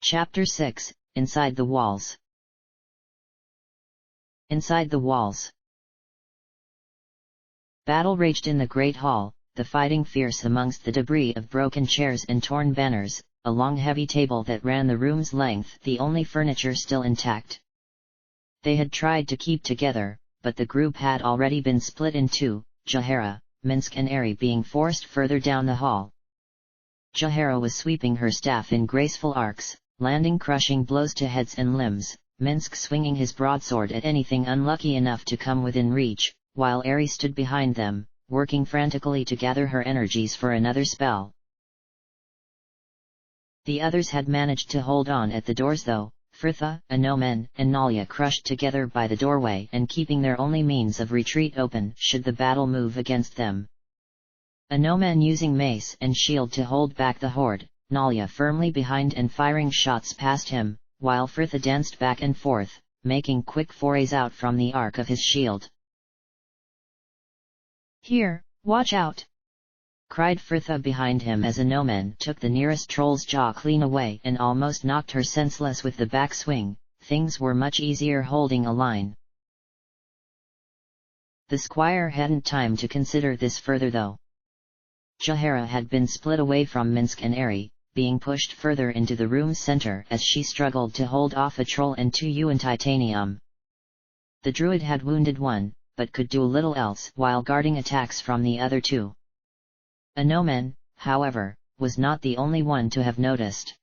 Chapter 6, Inside the Walls. Inside the Walls. Battle raged in the great hall, the fighting fierce amongst the debris of broken chairs and torn banners, a long heavy table that ran the room's length, the only furniture still intact. They had tried to keep together, but the group had already been split in two, Jaehaera, Minsk and Ari being forced further down the hall. Jaehaera was sweeping her staff in graceful arcs, landing crushing blows to heads and limbs, Minsk swinging his broadsword at anything unlucky enough to come within reach, while Ari stood behind them, working frantically to gather her energies for another spell. The others had managed to hold on at the doors though, Fritha, Anomen, and Nalia crushed together by the doorway and keeping their only means of retreat open should the battle move against them. Anomen using mace and shield to hold back the horde, Nalia firmly behind and firing shots past him, while Fritha danced back and forth, making quick forays out from the arc of his shield. "Here, watch out!" cried Fritha behind him as Anomen took the nearest troll's jaw clean away and almost knocked her senseless with the backswing. Things were much easier holding a line. The squire hadn't time to consider this further though. Jaehaera had been split away from Minsk and Ari, being pushed further into the room's center as she struggled to hold off a troll and two Yuan titanium. The druid had wounded one, but could do little else while guarding attacks from the other two. Anomen, however, was not the only one to have noticed.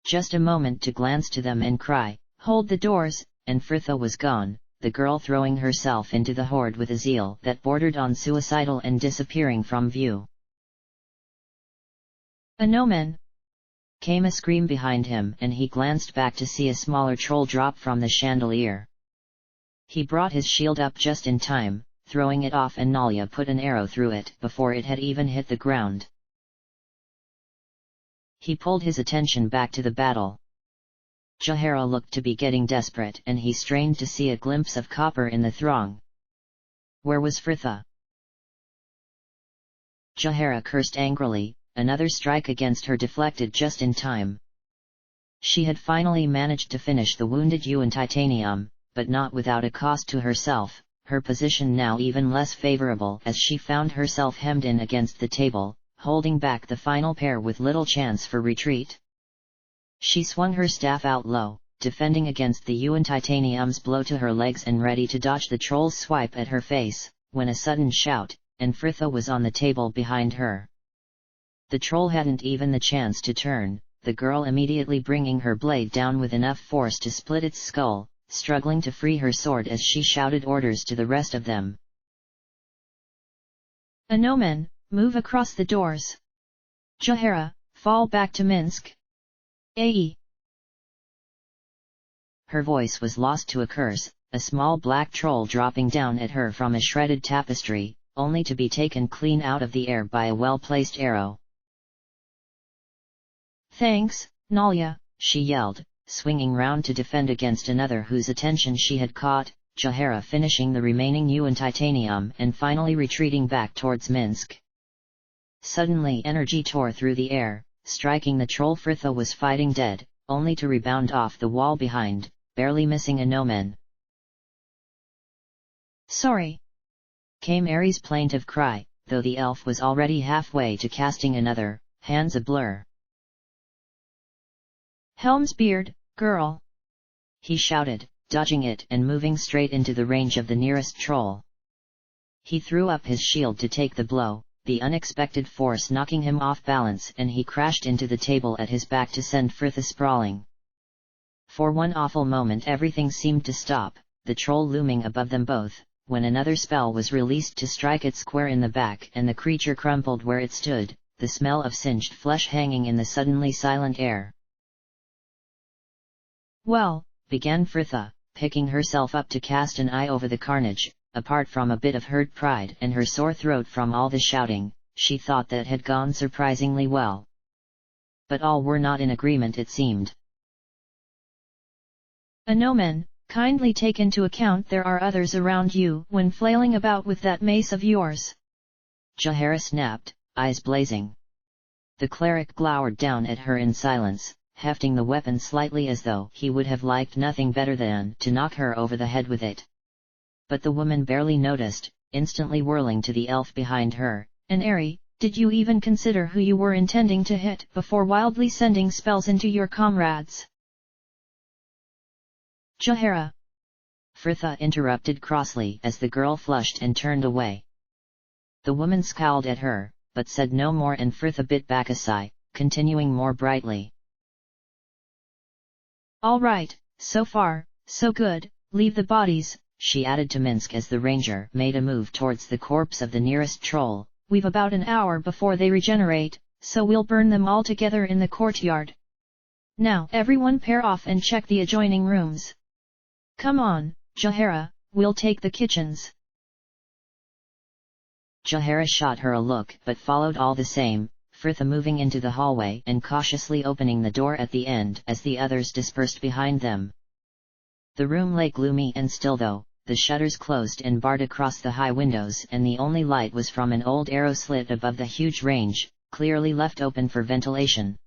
Just a moment to glance to them and cry, "Hold the doors," and Fritha was gone, the girl throwing herself into the horde with a zeal that bordered on suicidal and disappearing from view. "Anomen!" came a scream behind him and he glanced back to see a smaller troll drop from the chandelier. He brought his shield up just in time, throwing it off and Nalia put an arrow through it before it had even hit the ground. He pulled his attention back to the battle. Jaehaera looked to be getting desperate and he strained to see a glimpse of copper in the throng. Where was Fritha? Jaehaera cursed angrily, another strike against her deflected just in time. She had finally managed to finish the wounded Yuan titanium, but not without a cost to herself, her position now even less favorable as she found herself hemmed in against the table, holding back the final pair with little chance for retreat. She swung her staff out low, defending against the Yuan titanium's blow to her legs and ready to dodge the troll's swipe at her face, when a sudden shout, and Fritha was on the table behind her. The troll hadn't even the chance to turn, the girl immediately bringing her blade down with enough force to split its skull, struggling to free her sword as she shouted orders to the rest of them. "Anomen, move across the doors. Jaehaera, fall back to Minsk. Ae!" Her voice was lost to a curse, a small black troll dropping down at her from a shredded tapestry, only to be taken clean out of the air by a well-placed arrow. "Thanks, Nalia," she yelled, swinging round to defend against another whose attention she had caught, Jaehaera finishing the remaining Yuan titanium and finally retreating back towards Minsk. Suddenly energy tore through the air, striking the troll Fritha was fighting dead, only to rebound off the wall behind, barely missing Anomen. "Sorry," came Ari's plaintive cry, though the elf was already halfway to casting another, hands a blur. "Helm's beard, girl!" he shouted, dodging it and moving straight into the range of the nearest troll. He threw up his shield to take the blow, the unexpected force knocking him off balance and he crashed into the table at his back to send Fritha sprawling. For one awful moment everything seemed to stop, the troll looming above them both, when another spell was released to strike it square in the back and the creature crumpled where it stood, the smell of singed flesh hanging in the suddenly silent air. "Well," began Fritha, picking herself up to cast an eye over the carnage. Apart from a bit of hurt pride and her sore throat from all the shouting, she thought that had gone surprisingly well. But all were not in agreement it seemed. "Anomen, kindly take into account there are others around you when flailing about with that mace of yours," Jaehaera snapped, eyes blazing. The cleric glowered down at her in silence, hefting the weapon slightly as though he would have liked nothing better than to knock her over the head with it. But the woman barely noticed, instantly whirling to the elf behind her. "And Ari, did you even consider who you were intending to hit before wildly sending spells into your comrades?" "Jaehaera!" Fritha interrupted crossly as the girl flushed and turned away. The woman scowled at her, but said no more, and Fritha bit back a sigh, continuing more brightly. "All right, so far, so good, leave the bodies," she added to Minsk as the ranger made a move towards the corpse of the nearest troll. "We've about an hour before they regenerate, so we'll burn them all together in the courtyard. Now everyone pair off and check the adjoining rooms. Come on, Jaehaera, we'll take the kitchens." Jaehaera shot her a look but followed all the same, Fritha moving into the hallway and cautiously opening the door at the end as the others dispersed behind them. The room lay gloomy and still though, the shutters closed and barred across the high windows, and the only light was from an old arrow slit above the huge range, clearly left open for ventilation.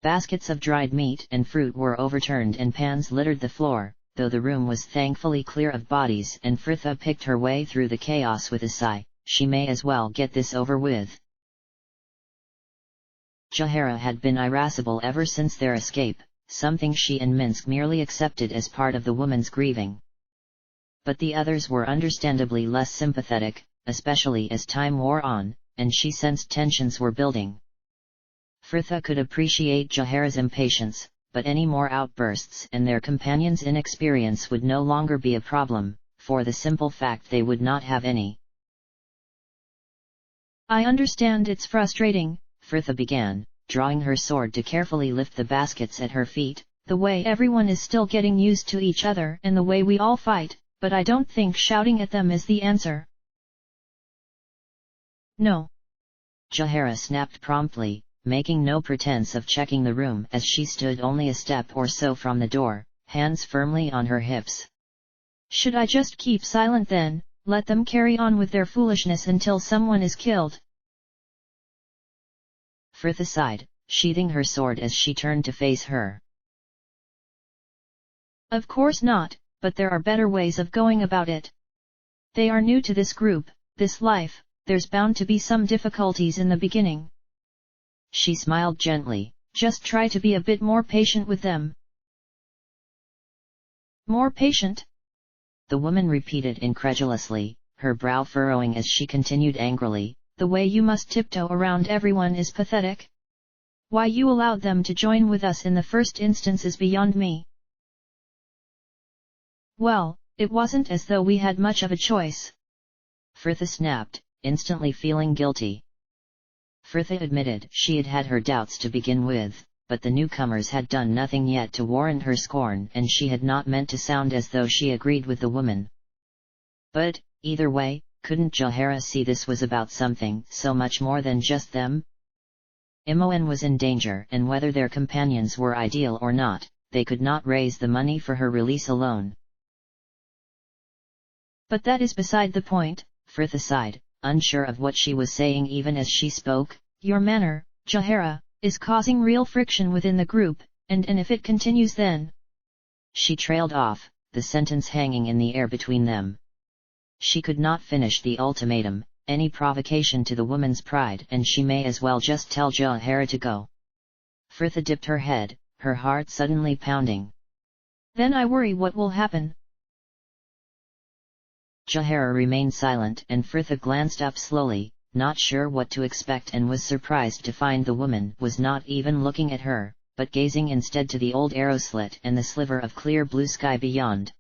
Baskets of dried meat and fruit were overturned and pans littered the floor, though the room was thankfully clear of bodies, and Fritha picked her way through the chaos with a sigh. She may as well get this over with. Jaehaera had been irascible ever since their escape, something she and Minsk merely accepted as part of the woman's grieving. But the others were understandably less sympathetic, especially as time wore on, and she sensed tensions were building. Fritha could appreciate Jaehaera's impatience, but any more outbursts and their companions' inexperience would no longer be a problem, for the simple fact they would not have any. "I understand it's frustrating," Fritha began, drawing her sword to carefully lift the baskets at her feet, "the way everyone is still getting used to each other and the way we all fight, but I don't think shouting at them is the answer." "No," Jaehaera snapped promptly, making no pretense of checking the room as she stood only a step or so from the door, hands firmly on her hips. "Should I just keep silent then, let them carry on with their foolishness until someone is killed?" Fritha sighed, sheathing her sword as she turned to face her. "Of course not, but there are better ways of going about it. They are new to this group, this life, there's bound to be some difficulties in the beginning." She smiled gently. "Just try to be a bit more patient with them." "More patient?" the woman repeated incredulously, her brow furrowing as she continued angrily. "The way you must tiptoe around everyone is pathetic. Why you allowed them to join with us in the first instance is beyond me." "Well, it wasn't as though we had much of a choice," Fritha snapped, instantly feeling guilty. Fritha admitted she had had her doubts to begin with, but the newcomers had done nothing yet to warrant her scorn, and she had not meant to sound as though she agreed with the woman. But, either way, couldn't Jaehaera see this was about something so much more than just them? Imoen was in danger, and whether their companions were ideal or not, they could not raise the money for her release alone. "But that is beside the point," Fritha sighed, unsure of what she was saying even as she spoke. "Your manner, Jaehaera, is causing real friction within the group, and if it continues then—" She trailed off, the sentence hanging in the air between them. She could not finish the ultimatum, any provocation to the woman's pride, and she may as well just tell Jaehaera to go. Fritha dipped her head, her heart suddenly pounding. "Then I worry what will happen." Jaehaera remained silent, and Fritha glanced up slowly, not sure what to expect, and was surprised to find the woman was not even looking at her, but gazing instead to the old arrow slit and the sliver of clear blue sky beyond.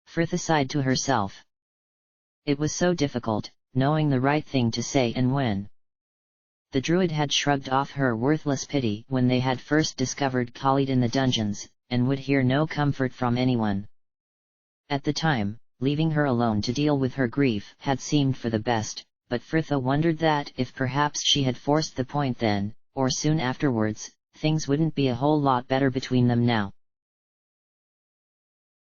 Fritha sighed to herself. It was so difficult, knowing the right thing to say and when. The druid had shrugged off her worthless pity when they had first discovered Khalid in the dungeons, and would hear no comfort from anyone. At the time, leaving her alone to deal with her grief had seemed for the best, but Fritha wondered that if perhaps she had forced the point then, or soon afterwards, things wouldn't be a whole lot better between them now.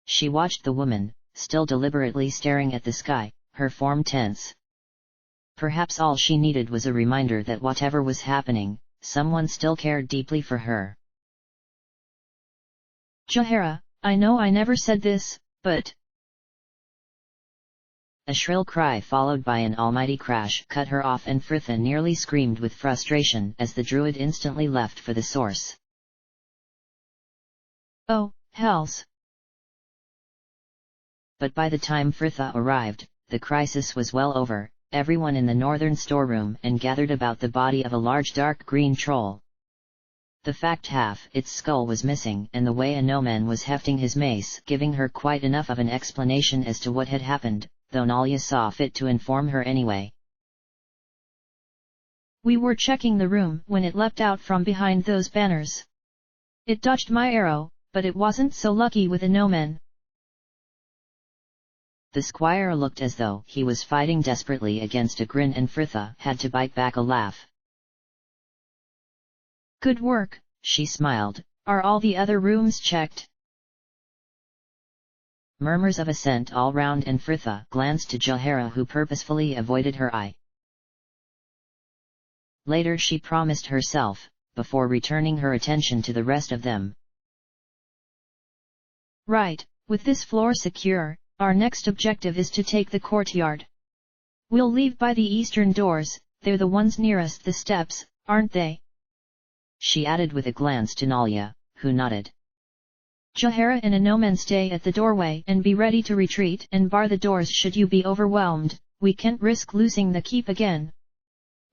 She watched the woman, still deliberately staring at the sky, her form tense. Perhaps all she needed was a reminder that whatever was happening, someone still cared deeply for her. Jaehaera, I know I never said this, but... A shrill cry followed by an almighty crash cut her off, and Fritha nearly screamed with frustration as the druid instantly left for the source. Oh, hells! But by the time Fritha arrived, the crisis was well over, everyone in the northern storeroom and gathered about the body of a large dark green troll. The fact half its skull was missing, and the way a Noman was hefting his mace giving her quite enough of an explanation as to what had happened, though Nalia saw fit to inform her anyway. We were checking the room when it leapt out from behind those banners. It dodged my arrow, but it wasn't so lucky with a Noman. The squire looked as though he was fighting desperately against a grin, and Fritha had to bite back a laugh. Good work, she smiled. Are all the other rooms checked? Murmurs of assent all round, and Fritha glanced to Jaehaera, who purposefully avoided her eye. Later she promised herself, before returning her attention to the rest of them. Right, with this floor secure, our next objective is to take the courtyard. We'll leave by the eastern doors, they're the ones nearest the steps, aren't they? She added with a glance to Nalia, who nodded. Jaehaera and a Noman stay at the doorway and be ready to retreat and bar the doors should you be overwhelmed. We can't risk losing the keep again.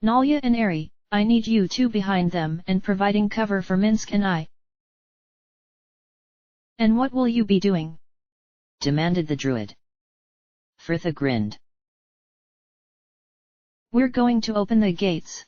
Nalia and Ari, I need you two behind them and providing cover for Minsk and I. And what will you be doing? Demanded the druid. Fritha grinned. We're going to open the gates.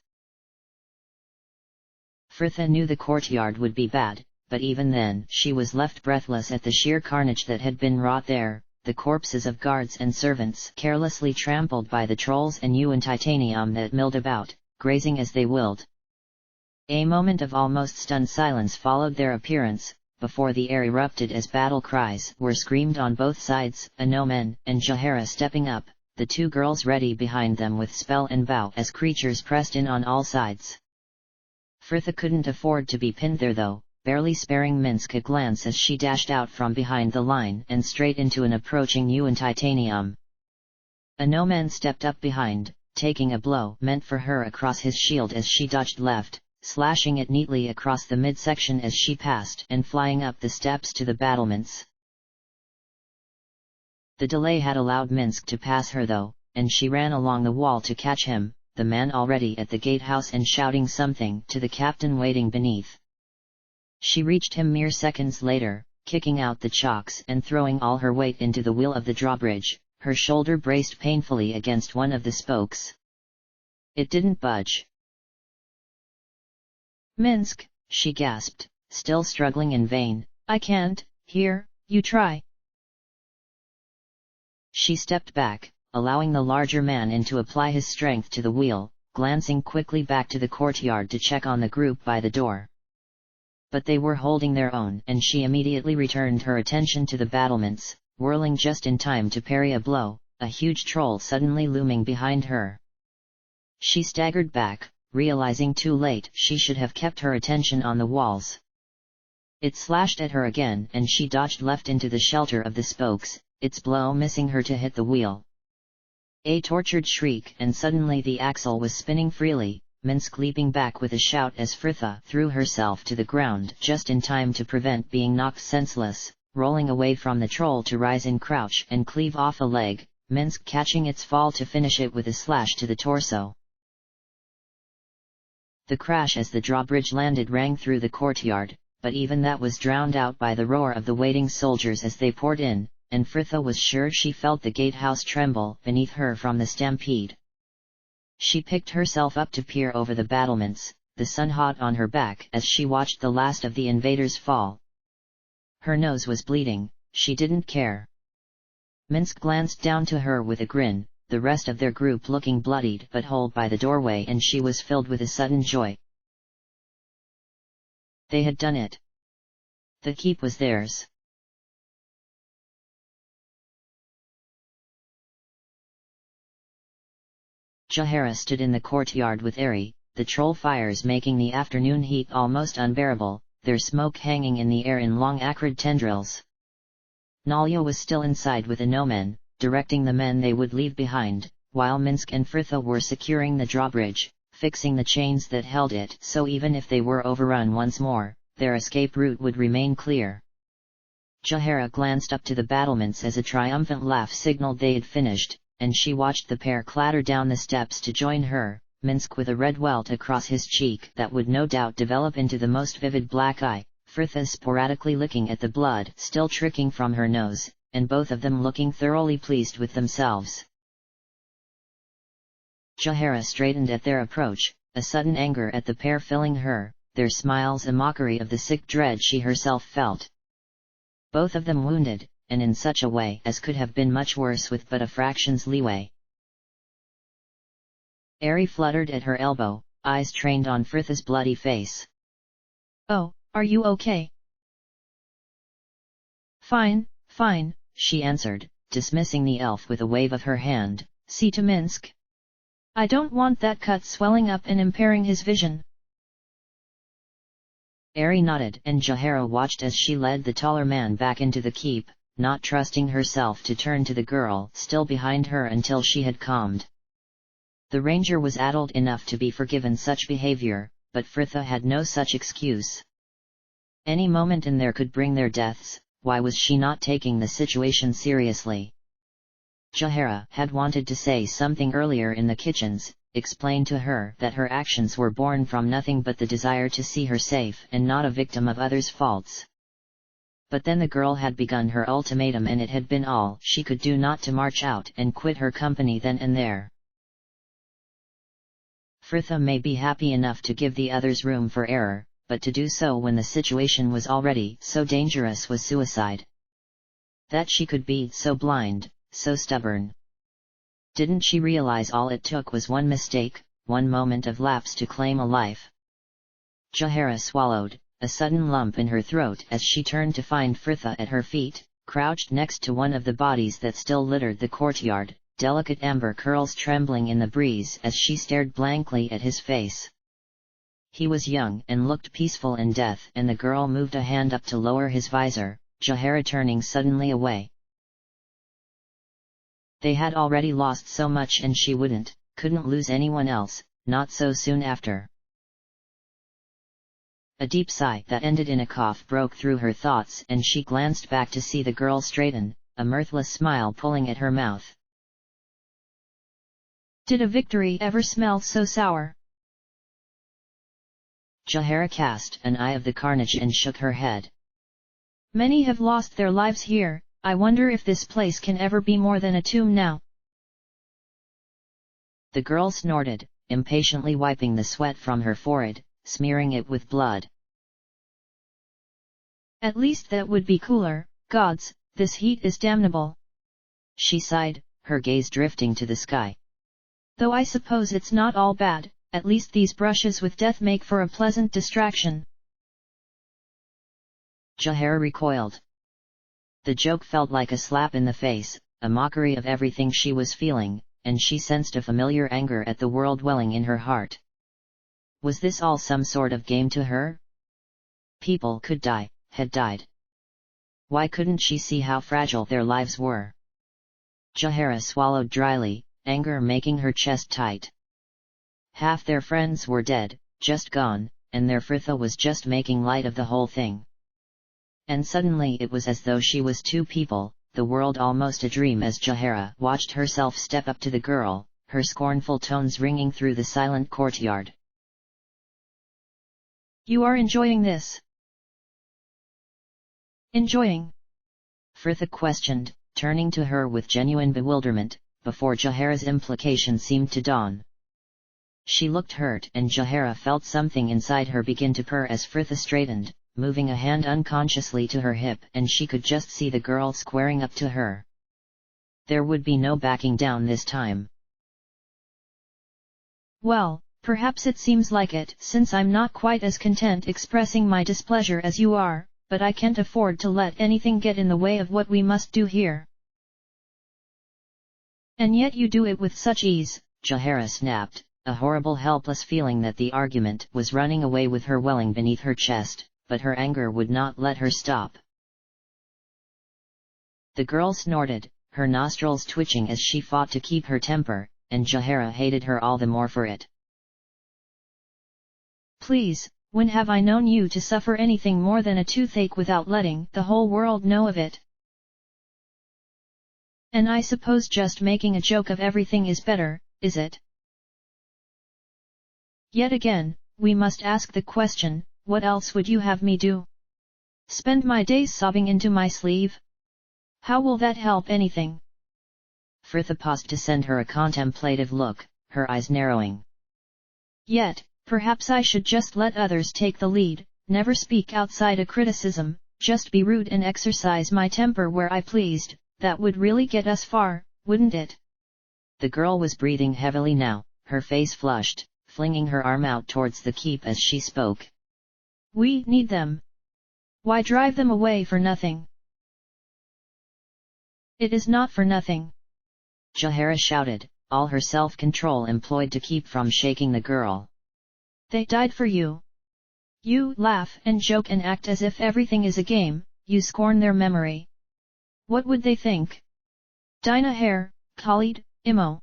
Fritha knew the courtyard would be bad, but even then she was left breathless at the sheer carnage that had been wrought there, the corpses of guards and servants carelessly trampled by the trolls and yew and titanium that milled about, grazing as they willed. A moment of almost stunned silence followed their appearance, before the air erupted as battle cries were screamed on both sides, a Noman and Jaehaera stepping up, the two girls ready behind them with spell and bow as creatures pressed in on all sides. Fritha couldn't afford to be pinned there though, barely sparing Minsk a glance as she dashed out from behind the line and straight into an approaching yew and titanium. A Noman stepped up behind, taking a blow meant for her across his shield as she dodged left, slashing it neatly across the midsection as she passed and flying up the steps to the battlements. The delay had allowed Minsk to pass her though, and she ran along the wall to catch him, the man already at the gatehouse and shouting something to the captain waiting beneath. She reached him mere seconds later, kicking out the chocks and throwing all her weight into the wheel of the drawbridge, her shoulder braced painfully against one of the spokes. It didn't budge. Minsk, she gasped, still struggling in vain. I can't, here, you try. She stepped back, allowing the larger man in to apply his strength to the wheel, glancing quickly back to the courtyard to check on the group by the door. But they were holding their own, and she immediately returned her attention to the battlements, whirling just in time to parry a blow, a huge troll suddenly looming behind her. She staggered back, realizing too late she should have kept her attention on the walls. It slashed at her again and she dodged left into the shelter of the spokes, its blow missing her to hit the wheel. A tortured shriek, and suddenly the axle was spinning freely, Minsk leaping back with a shout as Fritha threw herself to the ground just in time to prevent being knocked senseless, rolling away from the troll to rise in crouch and cleave off a leg, Minsk catching its fall to finish it with a slash to the torso. The crash as the drawbridge landed rang through the courtyard, but even that was drowned out by the roar of the waiting soldiers as they poured in, and Fritha was sure she felt the gatehouse tremble beneath her from the stampede. She picked herself up to peer over the battlements, the sun hot on her back as she watched the last of the invaders fall. Her nose was bleeding, she didn't care. Minsk glanced down to her with a grin, the rest of their group looking bloodied but whole by the doorway, and she was filled with a sudden joy. They had done it. The keep was theirs. Jahara stood in the courtyard with Ari, the troll fires making the afternoon heat almost unbearable, their smoke hanging in the air in long acrid tendrils. Nalya was still inside with the Nomen, directing the men they would leave behind, while Minsk and Fritha were securing the drawbridge, fixing the chains that held it so even if they were overrun once more, their escape route would remain clear. Jahara glanced up to the battlements as a triumphant laugh signaled they had finished, and she watched the pair clatter down the steps to join her, Minsk with a red welt across his cheek that would no doubt develop into the most vivid black eye, Fritha sporadically licking at the blood still trickling from her nose, and both of them looking thoroughly pleased with themselves. Jahara straightened at their approach, a sudden anger at the pair filling her, their smiles a mockery of the sick dread she herself felt. Both of them wounded, and in such a way as could have been much worse with but a fraction's leeway. Ari fluttered at her elbow, eyes trained on Fritha's bloody face. "Oh, are you okay?" "Fine, fine," she answered, dismissing the elf with a wave of her hand. "See to Minsk. I don't want that cut swelling up and impairing his vision." Ari nodded and Jahara watched as she led the taller man back into the keep, not trusting herself to turn to the girl still behind her until she had calmed. The ranger was addled enough to be forgiven such behavior, but Fritha had no such excuse. Any moment in there could bring their deaths. Why was she not taking the situation seriously? Jahara had wanted to say something earlier in the kitchens, explain to her that her actions were born from nothing but the desire to see her safe and not a victim of others' faults. But then the girl had begun her ultimatum and it had been all she could do not to march out and quit her company then and there. Fritha may be happy enough to give the others room for error, but to do so when the situation was already so dangerous was suicide. That she could be so blind, so stubborn. Didn't she realize all it took was one mistake, one moment of lapse to claim a life? Jahara swallowed, a sudden lump in her throat as she turned to find Fritha at her feet, crouched next to one of the bodies that still littered the courtyard, delicate amber curls trembling in the breeze as she stared blankly at his face. He was young and looked peaceful in death and the girl moved a hand up to lower his visor, Jahara turning suddenly away. They had already lost so much and she couldn't lose anyone else, not so soon after. A deep sigh that ended in a cough broke through her thoughts and she glanced back to see the girl straighten, a mirthless smile pulling at her mouth. "Did a victory ever smell so sour?" Jahara cast an eye of the carnage and shook her head. "Many have lost their lives here, I wonder if this place can ever be more than a tomb now." The girl snorted, impatiently wiping the sweat from her forehead, smearing it with blood. "At least that would be cooler, gods, this heat is damnable." She sighed, her gaze drifting to the sky. "Though I suppose it's not all bad, at least these brushes with death make for a pleasant distraction." Jahara recoiled. The joke felt like a slap in the face, a mockery of everything she was feeling, and she sensed a familiar anger at the world welling in her heart. Was this all some sort of game to her? People could die, had died. Why couldn't she see how fragile their lives were? Jahara swallowed dryly, anger making her chest tight. Half their friends were dead, just gone, and their Fritha was just making light of the whole thing. And suddenly it was as though she was two people, the world almost a dream as Jahara watched herself step up to the girl, her scornful tones ringing through the silent courtyard. "You are enjoying this?" "Enjoying?" Fritha questioned, turning to her with genuine bewilderment, before Jahara's implication seemed to dawn. She looked hurt and Jahara felt something inside her begin to purr as Fritha straightened, moving a hand unconsciously to her hip and she could just see the girl squaring up to her. There would be no backing down this time. "Well, perhaps it seems like it since I'm not quite as content expressing my displeasure as you are, but I can't afford to let anything get in the way of what we must do here." "And yet you do it with such ease," Jahara snapped, a horrible helpless feeling that the argument was running away with her welling beneath her chest, but her anger would not let her stop. The girl snorted, her nostrils twitching as she fought to keep her temper, and Jahara hated her all the more for it. Please, when have I known you to suffer anything more than a toothache without letting the whole world know of it? And I suppose just making a joke of everything is better, is it? Yet again, we must ask the question, what else would you have me do? Spend my days sobbing into my sleeve? How will that help anything? Fritha paused to send her a contemplative look, her eyes narrowing. Yet, perhaps I should just let others take the lead, never speak outside a criticism, just be rude and exercise my temper where I pleased. That would really get us far, wouldn't it? The girl was breathing heavily now, her face flushed, flinging her arm out towards the keep as she spoke. We need them. Why drive them away for nothing? It is not for nothing. Jahara shouted, all her self-control employed to keep from shaking the girl. They died for you. You laugh and joke and act as if everything is a game, you scorn their memory. What would they think? Dinah Hare, Khalid, Imo.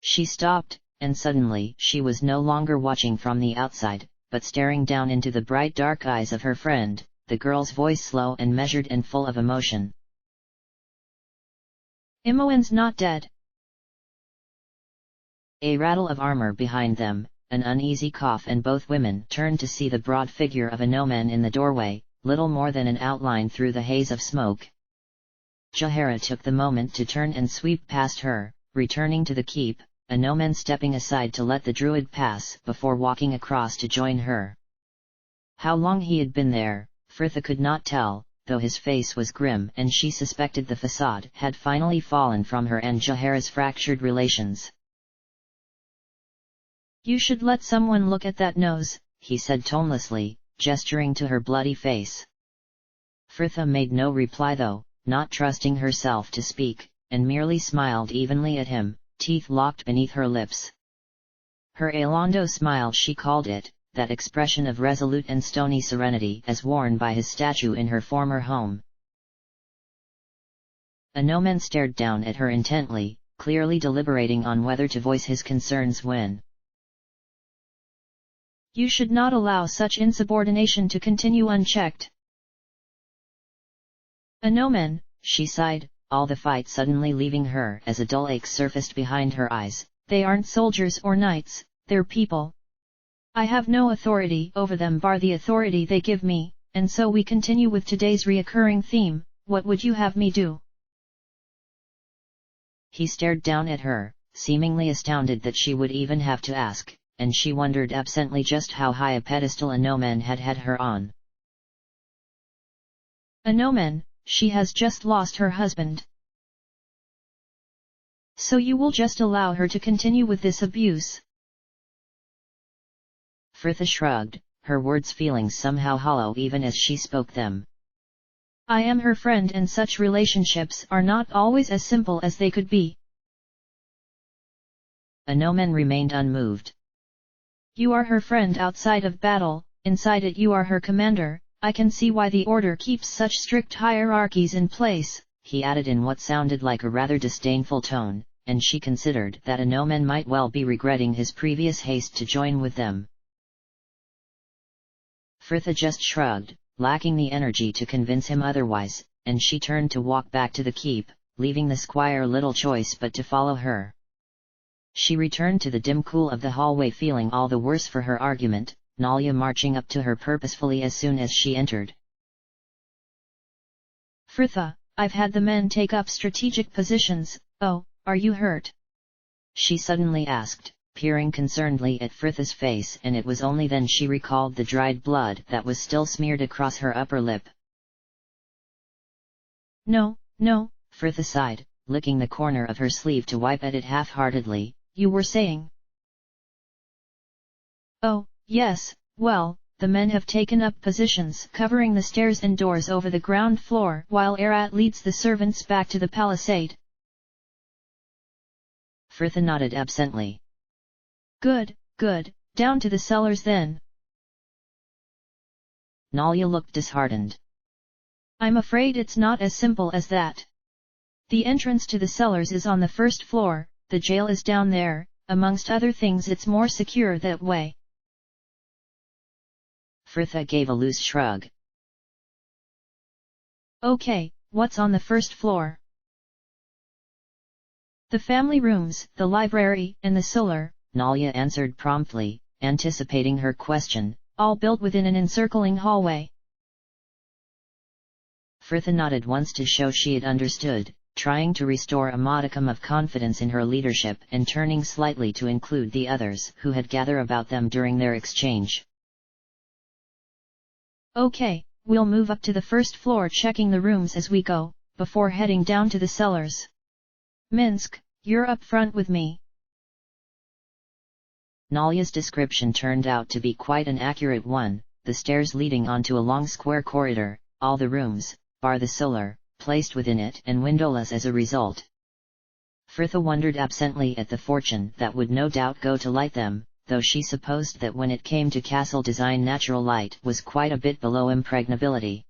She stopped, and suddenly she was no longer watching from the outside, but staring down into the bright dark eyes of her friend, the girl's voice slow and measured and full of emotion. Imoen's not dead. A rattle of armor behind them, an uneasy cough, and both women turned to see the broad figure of a Noman in the doorway, little more than an outline through the haze of smoke. Jahara took the moment to turn and sweep past her, returning to the keep, a Noman stepping aside to let the druid pass before walking across to join her. How long he had been there, Fritha could not tell, though his face was grim and she suspected the facade had finally fallen from her and Jahara's fractured relations. You should let someone look at that nose, he said tonelessly, gesturing to her bloody face. Fritha made no reply though, not trusting herself to speak, and merely smiled evenly at him, teeth locked beneath her lips. Her Alondo smile she called it, that expression of resolute and stony serenity as worn by his statue in her former home. A Noman stared down at her intently, clearly deliberating on whether to voice his concerns when. You should not allow such insubordination to continue unchecked. A Noman, she sighed, all the fight suddenly leaving her as a dull ache surfaced behind her eyes. They aren't soldiers or knights, they're people. I have no authority over them bar the authority they give me, and so we continue with today's reoccurring theme, what would you have me do? He stared down at her, seemingly astounded that she would even have to ask, and she wondered absently just how high a pedestal a Noman had her on. A Noman, she has just lost her husband. So you will just allow her to continue with this abuse? Fritha shrugged, her words feeling somehow hollow even as she spoke them. I am her friend and such relationships are not always as simple as they could be. A Noman remained unmoved. You are her friend outside of battle, inside it you are her commander. I can see why the order keeps such strict hierarchies in place, he added in what sounded like a rather disdainful tone, and she considered that a Noman might well be regretting his previous haste to join with them. Fritha just shrugged, lacking the energy to convince him otherwise, and she turned to walk back to the keep, leaving the squire little choice but to follow her. She returned to the dim cool of the hallway feeling all the worse for her argument, Nalia marching up to her purposefully as soon as she entered. Fritha, I've had the men take up strategic positions. Oh, are you hurt? She suddenly asked, peering concernedly at Fritha's face, and it was only then she recalled the dried blood that was still smeared across her upper lip. No, Fritha sighed, licking the corner of her sleeve to wipe at it half-heartedly. You were saying? Oh, yes, well, the men have taken up positions covering the stairs and doors over the ground floor while Arat leads the servants back to the palisade. Fritha nodded absently. Good, good, down to the cellars then. Nalya looked disheartened. I'm afraid it's not as simple as that. The entrance to the cellars is on the first floor, the jail is down there, amongst other things it's more secure that way. Fritha gave a loose shrug. Okay, what's on the first floor? The family rooms, the library, and the cellar, Nalya answered promptly, anticipating her question, all built within an encircling hallway. Fritha nodded once to show she had understood, trying to restore a modicum of confidence in her leadership and turning slightly to include the others who had gathered about them during their exchange. Okay, we'll move up to the first floor checking the rooms as we go, before heading down to the cellars. Minsk, you're up front with me. Nalya's description turned out to be quite an accurate one, the stairs leading onto a long square corridor, all the rooms, bar the cellar, placed within it and windowless as a result. Fritha wondered absently at the fortune that would no doubt go to light them, though she supposed that when it came to castle design natural light was quite a bit below impregnability.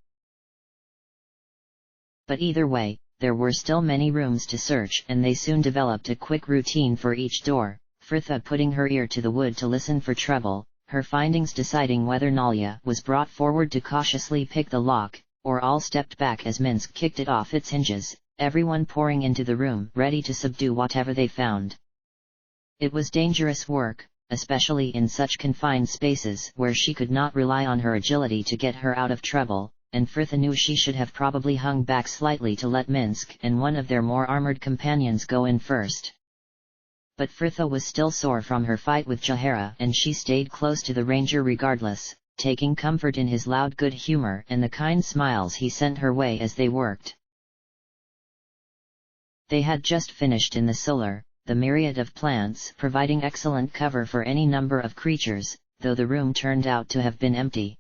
But either way, there were still many rooms to search and they soon developed a quick routine for each door, Fritha putting her ear to the wood to listen for trouble, her findings deciding whether Nalya was brought forward to cautiously pick the lock, or all stepped back as Minsk kicked it off its hinges, everyone pouring into the room ready to subdue whatever they found. It was dangerous work, especially in such confined spaces where she could not rely on her agility to get her out of trouble, and Fritha knew she should have probably hung back slightly to let Minsk and one of their more armored companions go in first. But Fritha was still sore from her fight with Jahara and she stayed close to the ranger regardless, taking comfort in his loud good humor and the kind smiles he sent her way as they worked. They had just finished in the cellar, the myriad of plants providing excellent cover for any number of creatures, though the room turned out to have been empty.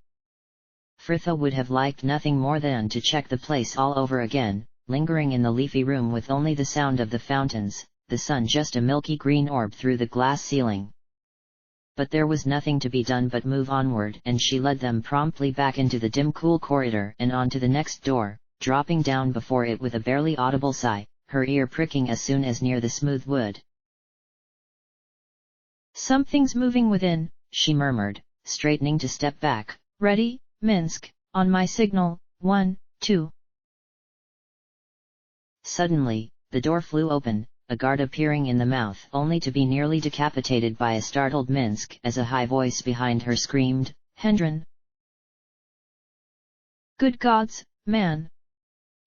Fritha would have liked nothing more than to check the place all over again, lingering in the leafy room with only the sound of the fountains, the sun just a milky green orb through the glass ceiling. But there was nothing to be done but move onward and she led them promptly back into the dim cool corridor and on to the next door, dropping down before it with a barely audible sigh, her ear pricking as soon as near the smooth wood. Something's moving within, she murmured, straightening to step back. Ready, Minsk, on my signal, 1, 2. Suddenly, the door flew open, a guard appearing in the mouth only to be nearly decapitated by a startled Minsk as a high voice behind her screamed, Hendren! Good gods, man!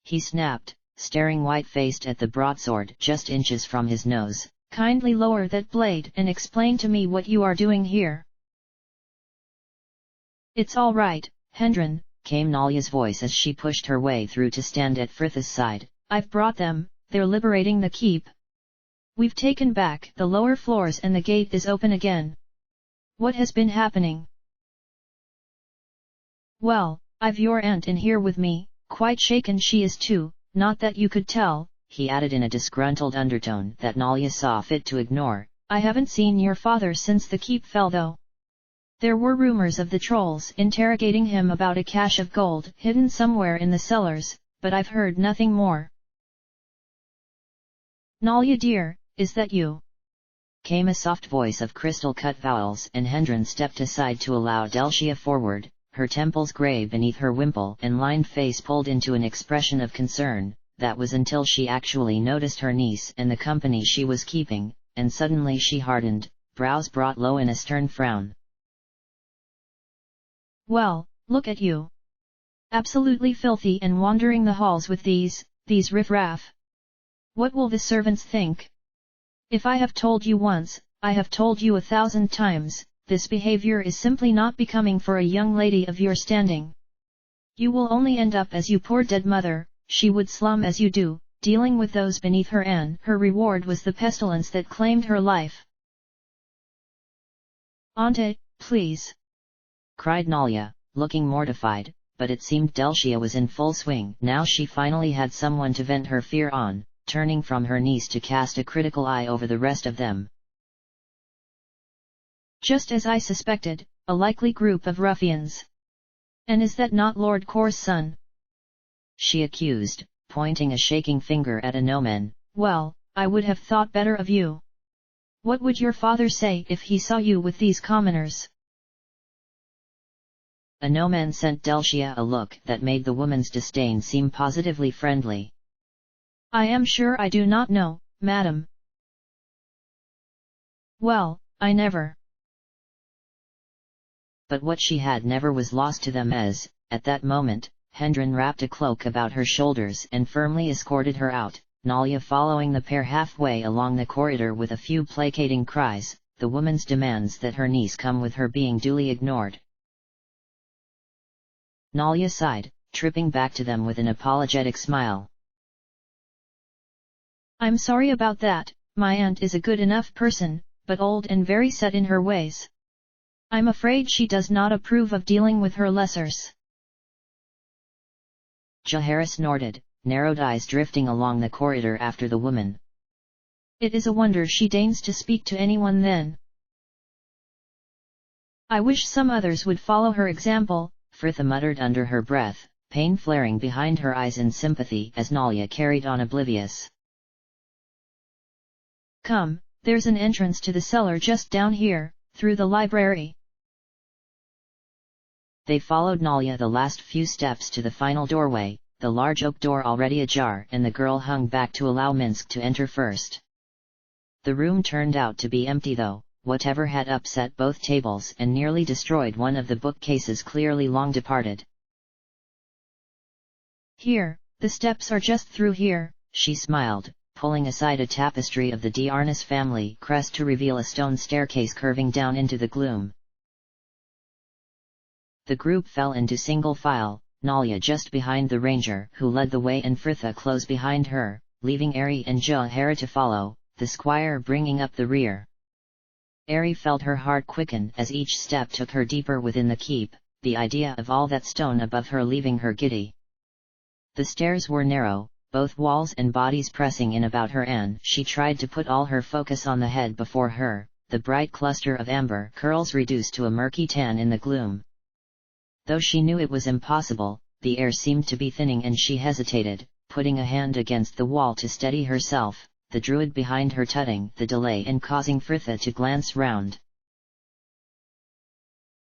He snapped, staring white-faced at the broadsword just inches from his nose. Kindly lower that blade and explain to me what you are doing here. It's all right, Hendren, came Nalya's voice as she pushed her way through to stand at Fritha's side. I've brought them, they're liberating the keep. We've taken back the lower floors and the gate is open again. What has been happening? Well, I've your aunt in here with me, quite shaken she is too, not that you could tell, he added in a disgruntled undertone that Nalya saw fit to ignore. I haven't seen your father since the keep fell though. There were rumors of the trolls interrogating him about a cache of gold hidden somewhere in the cellars, but I've heard nothing more. Nalya dear, is that you? Came a soft voice of crystal-cut vowels and Hendren stepped aside to allow Delcia forward, her temples grey beneath her wimple and lined face pulled into an expression of concern. That was until she actually noticed her niece and the company she was keeping, and suddenly she hardened, brows brought low in a stern frown. Well, look at you. Absolutely filthy and wandering the halls with these riff-raff. What will the servants think? If I have told you once, I have told you 1,000 times, this behavior is simply not becoming for a young lady of your standing. You will only end up as you poor dead mother. She would slum as you do, dealing with those beneath her and her reward was the pestilence that claimed her life. Auntie, please! Cried Nalya, looking mortified, but it seemed Delcia was in full swing. Now she finally had someone to vent her fear on, turning from her niece to cast a critical eye over the rest of them. Just as I suspected, a likely group of ruffians. And is that not Lord Kor's son? She accused, pointing a shaking finger at a Nomen. Well, I would have thought better of you. What would your father say if he saw you with these commoners? A Nomen sent Delcia a look that made the woman's disdain seem positively friendly. I am sure I do not know, madam. Well, I never. But what she had never was lost to them as, at that moment, Hendren wrapped a cloak about her shoulders and firmly escorted her out, Nalia following the pair halfway along the corridor with a few placating cries, the woman's demands that her niece come with her being duly ignored. Nalia sighed, tripping back to them with an apologetic smile. I'm sorry about that, my aunt is a good enough person, but old and very set in her ways. I'm afraid she does not approve of dealing with her lessers. Jahara snorted, narrowed eyes drifting along the corridor after the woman. It is a wonder she deigns to speak to anyone then. I wish some others would follow her example, Fritha muttered under her breath, pain flaring behind her eyes in sympathy as Nalia carried on oblivious. Come, there's an entrance to the cellar just down here, through the library. They followed Nalia the last few steps to the final doorway, the large oak door already ajar, and the girl hung back to allow Minsk to enter first. The room turned out to be empty though, whatever had upset both tables and nearly destroyed one of the bookcases clearly long departed. Here, the steps are just through here, she smiled, pulling aside a tapestry of the D'Arnis family crest to reveal a stone staircase curving down into the gloom. The group fell into single file, Nalia just behind the ranger who led the way and Fritha close behind her, leaving Ari and Jahara to follow, the squire bringing up the rear. Ari felt her heart quicken as each step took her deeper within the keep, the idea of all that stone above her leaving her giddy. The stairs were narrow, both walls and bodies pressing in about her, and she tried to put all her focus on the head before her, the bright cluster of amber curls reduced to a murky tan in the gloom. Though she knew it was impossible, the air seemed to be thinning and she hesitated, putting a hand against the wall to steady herself, the druid behind her tutting the delay and causing Fritha to glance round.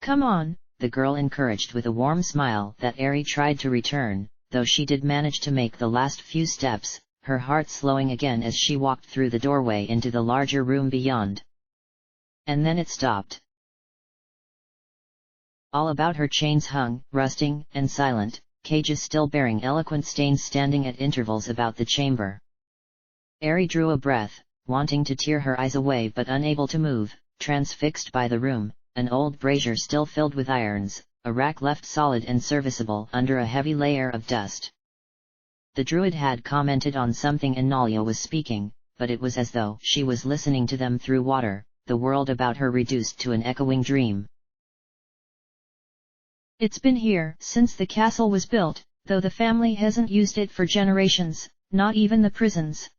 Come on, the girl encouraged with a warm smile that Ari tried to return, though she did manage to make the last few steps, her heart slowing again as she walked through the doorway into the larger room beyond. And then it stopped. All about her chains hung, rusting and silent, cages still bearing eloquent stains standing at intervals about the chamber. Ari drew a breath, wanting to tear her eyes away but unable to move, transfixed by the room, an old brazier still filled with irons, a rack left solid and serviceable under a heavy layer of dust. The druid had commented on something and Nalia was speaking, but it was as though she was listening to them through water, the world about her reduced to an echoing dream. It's been here since the castle was built, though the family hasn't used it for generations, not even the prisons.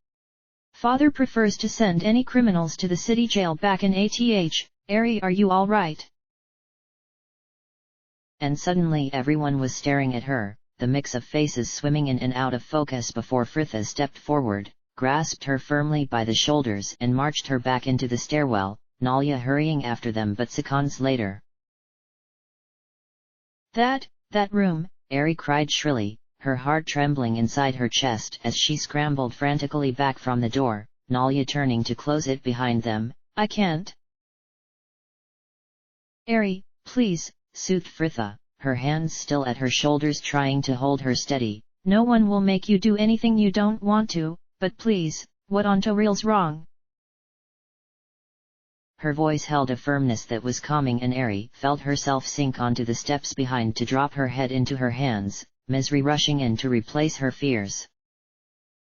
Father prefers to send any criminals to the city jail back in ATH. Ari, are you all right? And suddenly everyone was staring at her, the mix of faces swimming in and out of focus before Fritha stepped forward, grasped her firmly by the shoulders and marched her back into the stairwell, Nalia hurrying after them but seconds later. That room, Ari cried shrilly, her heart trembling inside her chest as she scrambled frantically back from the door, Nalia turning to close it behind them. I can't. Ari, please, soothed Fritha, her hands still at her shoulders trying to hold her steady. No one will make you do anything you don't want to, but please, what on real's wrong? Her voice held a firmness that was calming and Ari felt herself sink onto the steps behind to drop her head into her hands, misery rushing in to replace her fears.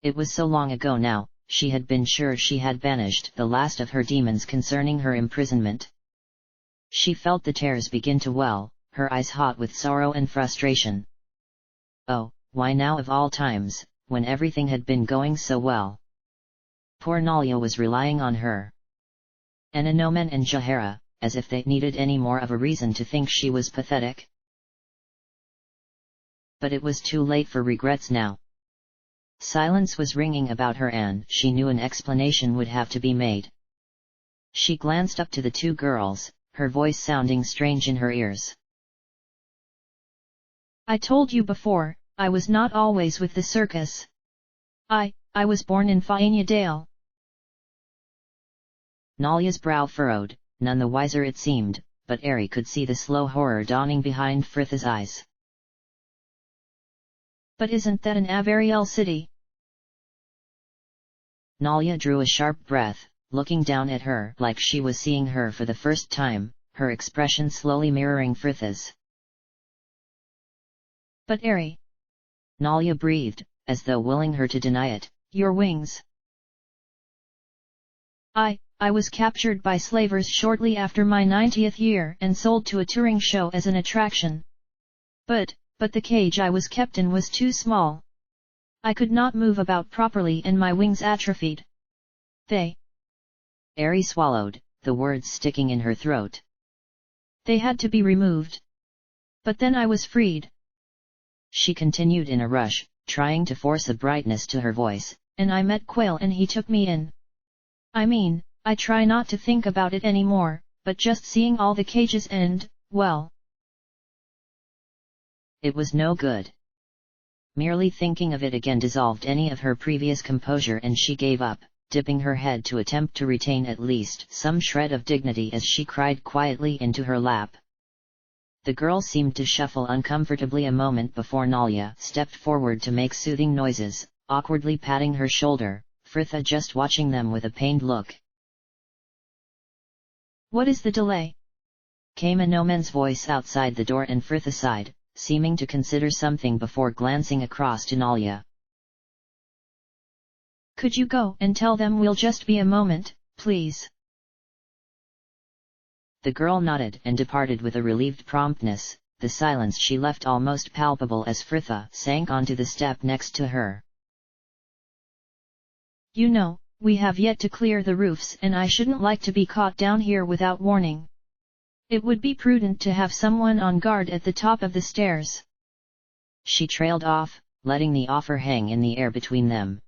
It was so long ago now, she had been sure she had banished the last of her demons concerning her imprisonment. She felt the tears begin to well, her eyes hot with sorrow and frustration. Oh, why now of all times, when everything had been going so well? Poor Nalia was relying on her. And Anomen and Jahara, as if they needed any more of a reason to think she was pathetic. But it was too late for regrets now. Silence was ringing about her and she knew an explanation would have to be made. She glanced up to the two girls, her voice sounding strange in her ears. I told you before, I was not always with the circus. I was born in Faenia Dale. Nalia's brow furrowed, none the wiser it seemed, but Ari could see the slow horror dawning behind Fritha's eyes. But isn't that an Avariel city? Nalia drew a sharp breath, looking down at her like she was seeing her for the first time, her expression slowly mirroring Fritha's. But Ari, Nalia breathed, as though willing her to deny it. Your wings. I was captured by slavers shortly after my 90th year and sold to a touring show as an attraction. But the cage I was kept in was too small. I could not move about properly and my wings atrophied. Ari swallowed, the words sticking in her throat. They had to be removed. But then I was freed. She continued in a rush, trying to force a brightness to her voice. And I met Quail and he took me in. I mean, I try not to think about it anymore, but just seeing all the cages and, well. It was no good. Merely thinking of it again dissolved any of her previous composure and she gave up, dipping her head to attempt to retain at least some shred of dignity as she cried quietly into her lap. The girl seemed to shuffle uncomfortably a moment before Nalia stepped forward to make soothing noises, awkwardly patting her shoulder, Fritha just watching them with a pained look. What is the delay? Came Anomen's voice outside the door and Fritha sighed, seeming to consider something before glancing across to Nalia. Could you go and tell them we'll just be a moment, please? The girl nodded and departed with a relieved promptness, the silence she left almost palpable as Fritha sank onto the step next to her. You know, we have yet to clear the roofs and I shouldn't like to be caught down here without warning. It would be prudent to have someone on guard at the top of the stairs. She trailed off, letting the offer hang in the air between them.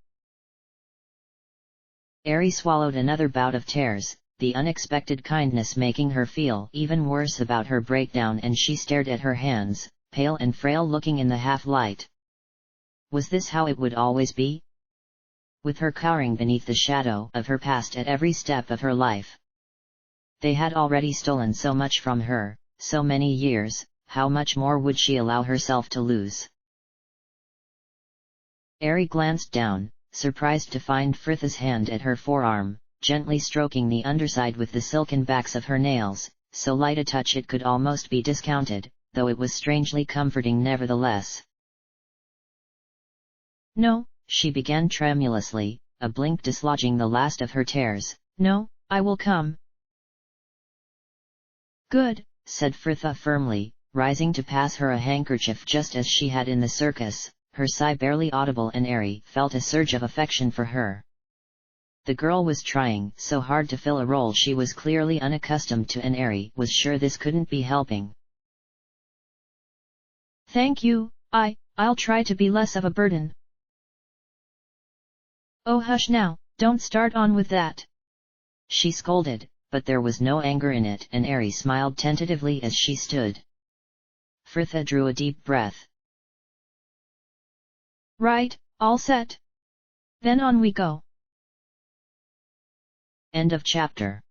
Ari swallowed another bout of tears, the unexpected kindness making her feel even worse about her breakdown, and she stared at her hands, pale and frail looking in the half-light. Was this how it would always be? With her cowering beneath the shadow of her past at every step of her life. They had already stolen so much from her, so many years, how much more would she allow herself to lose? Ari glanced down, surprised to find Fritha's hand at her forearm, gently stroking the underside with the silken backs of her nails, so light a touch it could almost be discounted, though it was strangely comforting nevertheless. No, she began tremulously, a blink dislodging the last of her tears. No, I will come. Good, said Fritha firmly, rising to pass her a handkerchief just as she had in the circus, her sigh barely audible, and Ari felt a surge of affection for her. The girl was trying so hard to fill a role she was clearly unaccustomed to, and Ari was sure this couldn't be helping. Thank you, I'll try to be less of a burden. Oh hush now, don't start on with that. She scolded, but there was no anger in it, and Ari smiled tentatively as she stood. Fritha drew a deep breath. Right, all set. Then on we go. End of chapter.